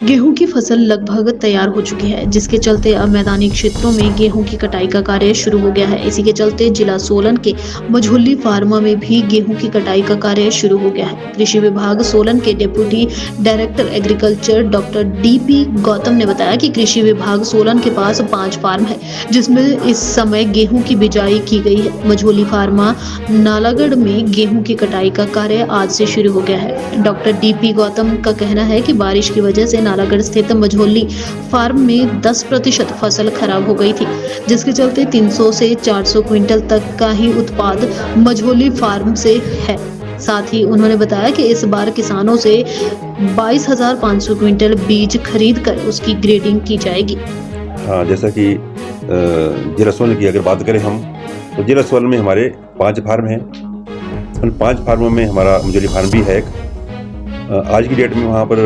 गेहूं की फसल लगभग तैयार हो चुकी है, जिसके चलते अब मैदानी क्षेत्रों में गेहूं की कटाई का कार्य शुरू हो गया है। इसी के चलते जिला सोलन के मझौली फार्मा में भी गेहूं की कटाई का कार्य शुरू हो गया है। कृषि विभाग सोलन के deputy director agriculture doctor DP Gautam ने बताया कि कृषि विभाग सोलन के पास 5 फार्म है, जिसमें इस समय गेहूं की बिजाई की गई है। मझौली फार्मा नालागढ़ में गेहूं की कटाई का कार्य आज से शुरू हो गया है। डॉक्टर डीपी गौतम का कहना है कि बारिश की वजह से नालागढ़ स्थित मझौली फार्म में 10% फसल खराब हो गई थी, जिसके चलते 300 से 400 क्विंटल तक का ही उत्पाद मझौली फार्म से है। साथ ही उन्होंने बताया कि इस बार किसानों से 22,500 क्विंटल बीज खरीद कर उसकी ग्रेडिंग की जाएगी। हाँ, जैसा कि जिला सोलन की अगर बात करें हम, तो जिला सोलन में हमारे 5 फार्म हैं। उन 5 फार्मों में हमारा मझौली फार्म भी है एक। आज की डेट में वहाँ पर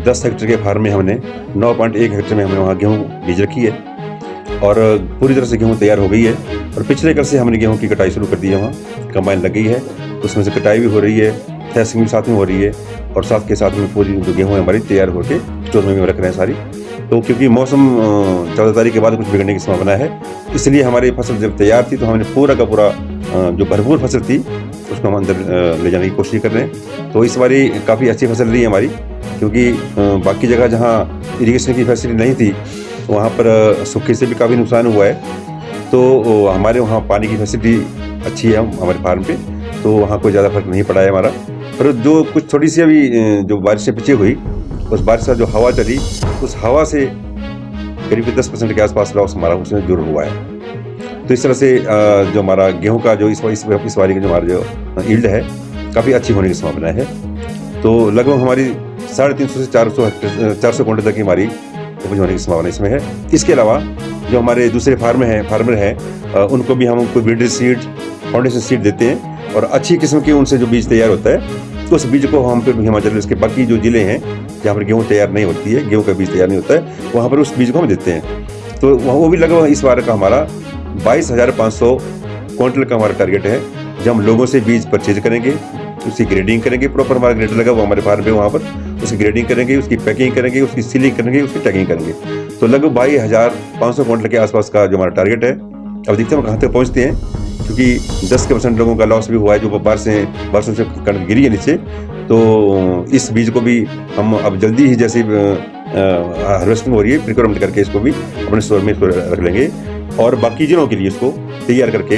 10 हेक्टेयर के फार्म में हमने 9.1 हेक्टेयर में हमने वहाँ गेहूँ बीज रखी है और पूरी तरह से गेहूँ तैयार हो गई है। और पिछले कल से हमने गेहूँ की कटाई शुरू कर दी है। वहाँ कंबाइन लग गई है, उसमें से कटाई भी हो रही है, थ्रेसिंग भी साथ में हो रही है और साथ के साथ में पूरी जो गेहूँ है हमारी तैयार होकर स्टोर में भी रख रहे हैं सारी। तो क्योंकि मौसम 14 तारीख के बाद कुछ बिगड़ने की संभावना है, इसलिए हमारी फसल जब तैयार थी तो हमने पूरा का पूरा जो भरपूर फसल थी उसको हम अंदर ले जाने की कोशिश कर रहे हैं। तो इस बारी काफ़ी अच्छी फसल रही है हमारी, क्योंकि बाकी जगह जहाँ इरिगेशन की फैसिलिटी नहीं थी वहाँ पर सूखे से भी काफ़ी नुकसान हुआ है। तो हमारे वहाँ पानी की फैसिलिटी अच्छी है हमारे फार्म पे, तो वहाँ कोई ज़्यादा फर्क नहीं पड़ा है हमारा। पर जो कुछ थोड़ी सी अभी जो बारिशें पीछे हुई, उस बारिश का जो हवा चली, उस हवा से करीब 10% के आसपास लॉस हमारा उसमें जुड़ हुआ है। तो इस तरह से जो हमारा गेहूं का जो इस बारी का जो हमारा जो यील्ड है काफ़ी अच्छी होने की संभावना है। तो लगभग हमारी 350 से 400 क्विंटल तक की हमारी उपज होने की संभावना इसमें है। इसके अलावा जो हमारे दूसरे फार्मर हैं उनको भी हम कोई ब्रीडर सीड, फाउंडेशन सीड देते हैं और अच्छी किस्म के उनसे जो बीज तैयार होता है तो उस बीज को हम फिर हिमाचल प्रदेश के बाकी जो जिले हैं जहाँ पर गेहूँ तैयार नहीं होती है, गेहूँ का बीज तैयार नहीं होता है, वहाँ पर उस बीज को हम देते हैं। तो वो भी लगभग इस बार का हमारा 22,500 क्विंटल का हमारा टारगेट है। जब हम लोगों से बीज परचेज करेंगे, उसकी ग्रेडिंग करेंगे, प्रॉपर हमारा ग्रेडर लगा वो हमारे फार्म पे, वहाँ पर उसकी ग्रेडिंग करेंगे, उसकी पैकिंग करेंगे, उसकी सीलिंग करेंगे, उसकी टैगिंग करेंगे। तो लगभग 22,500 क्विंटल के आसपास का जो हमारा टारगेट है। अब देखते हैं हम कहाँ तक पहुँचते हैं, क्योंकि 10% लोगों का लॉस भी हुआ है जो बारिशों से कणक गिरी है नीचे। तो इस बीज को भी हम अब जल्दी ही जैसे हार्वेस्टिंग हो रही है, प्रिक्योरमेंट करके इसको भी अपने स्टोर में रख लेंगे और बाकी जिलों के लिए इसको तैयार करके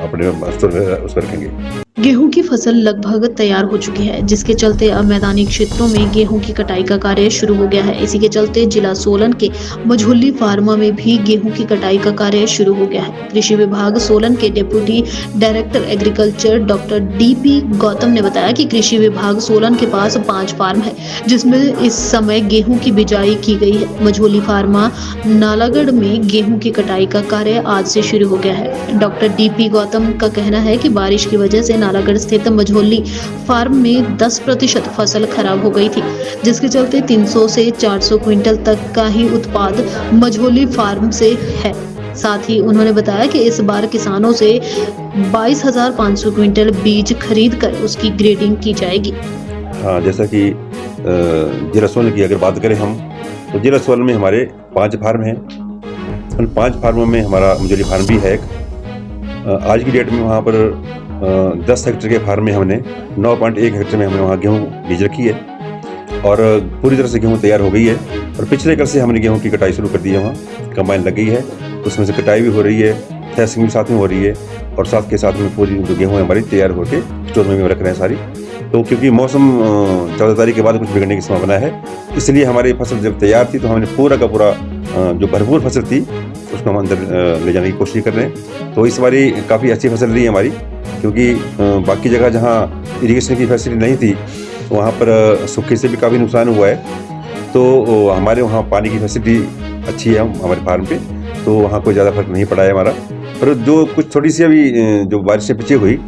अपने स्टोर में उसको रखेंगे। गेहूं की फसल लगभग तैयार हो चुकी है, जिसके चलते अब मैदानी क्षेत्रों में गेहूं की कटाई का कार्य शुरू हो गया है। इसी के चलते जिला सोलन के मझौली फार्मा में भी गेहूं की कटाई का कार्य शुरू हो गया है। कृषि विभाग सोलन के deputy director agriculture doctor DP Gautam ने बताया कि कृषि विभाग सोलन के पास 5 फार्म है, जिसमें इस समय गेहूं की बिजाई की गई है। मझौली फार्मा नालागढ़ में गेहूं की कटाई का कार्य आज से शुरू हो गया है। डॉक्टर डीपी गौतम का कहना है कि बारिश की वजह से नालागढ़ स्थित मझौली फार्म में 10% फसल खराब हो गई थी, जिसके चलते 300 से 400 क्विंटल तक का ही उत्पाद मझौली फार्म से है। साथ ही उन्होंने बताया कि इस बार किसानों से 22,500 क्विंटल बीज खरीद कर उसकी ग्रेडिंग की जाएगी। हाँ, जैसा कि जिला सोलन की अगर बात करें हम, तो जिला सोलन में हमारे 5 फार्म हैं। उन 5 फार्मों में हमारा मझौली फार्म भी है एक। आज की डेट में वहाँ पर 10 हेक्टेयर के फार्म में हमने 9.1 हेक्टेयर में हमने वहाँ गेहूँ बीज रखी है और पूरी तरह से गेहूँ तैयार हो गई है। और पिछले कल से हमने गेहूँ की कटाई शुरू कर दी है। वहाँ कंबाइन लग गई है, उसमें से कटाई भी हो रही है, थ्रेसिंग भी साथ में हो रही है और साथ के साथ में पूरी जो गेहूँ है हमारी तैयार होकर स्टोर में भी रख रहे हैं सारी। तो क्योंकि मौसम 14 तारीख के बाद कुछ बिगड़ने की संभावना है, इसलिए हमारी फसल जब तैयार थी तो हमने पूरा का पूरा जो भरपूर फसल थी उसको हम अंदर ले जाने की कोशिश कर रहे हैं। तो इस बारी काफ़ी अच्छी फसल रही है हमारी, क्योंकि बाकी जगह जहाँ इरिगेशन की फैसिलिटी नहीं थी वहाँ पर सूखे से भी काफ़ी नुकसान हुआ है। तो हमारे वहाँ पानी की फैसिलिटी अच्छी है हमारे फार्म पे, तो वहाँ कोई ज़्यादा फर्क नहीं पड़ा है हमारा। पर जो कुछ थोड़ी सी अभी जो बारिशें पीछे हुई,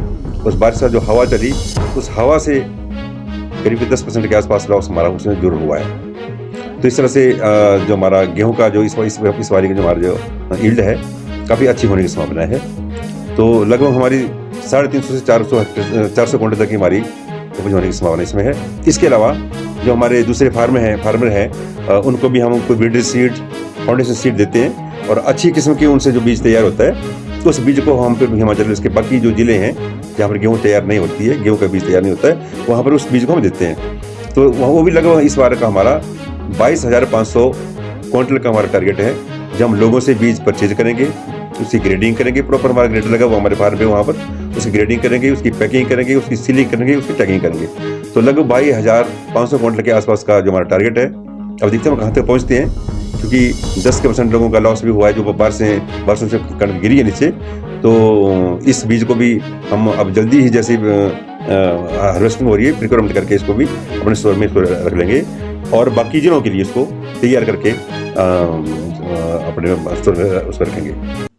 उस बारिश का जो हवा चली, उस हवा से करीब 10% के आसपास लॉस हमारा उसमें जुड़ हुआ है। तो इस तरह से जो हमारा गेहूं का जो इस बारी का जो हमारा जो यील्ड है काफ़ी अच्छी होने की संभावना है। तो लगभग हमारी 350 से 400 क्विंटल तक की हमारी उपज होने की संभावना इसमें है। इसके अलावा जो हमारे दूसरे फार्मर हैं उनको भी हम कोई ब्रीडर सीड, फाउंडेशन सीड देते हैं और अच्छी किस्म के उनसे जो बीज तैयार होता है तो उस बीज को हम पे हिमाचल प्रदेश के बाकी जो जिले हैं जहाँ पर गेहूँ तैयार नहीं होती है, गेहूँ का बीज तैयार नहीं होता है, वहाँ पर उस बीज को हम देते हैं। तो वो भी लगभग इस बार का हमारा 22,500 क्विंटल का हमारा टारगेट है, जब हम लोगों से बीज परचेज करेंगे, उसकी ग्रेडिंग करेंगे, प्रॉपर हमारा ग्रेडर लगा वो हमारे फार्म पे, वहाँ पर उसकी ग्रेडिंग करेंगे, उसकी पैकिंग करेंगे, उसकी सीलिंग करेंगे, उसकी टैगिंग करेंगे। तो लगभग 22,500 क्विंटल के आसपास का जो हमारा टारगेट है। अब देखते हैं हम कहाँ तक पहुँचते हैं, क्योंकि 10% लोगों का लॉस भी हुआ है जो बारिशों से कणक गिरी है नीचे। तो इस बीज को भी हम अब जल्दी ही जैसे हार्वेस्टिंग हो रही है, प्रिक्योरमेंट करके इसको भी अपने स्टोर में इसको रख लेंगे और बाकी जिलों के लिए इसको तैयार करके अपने स्टोर में उसको रखेंगे।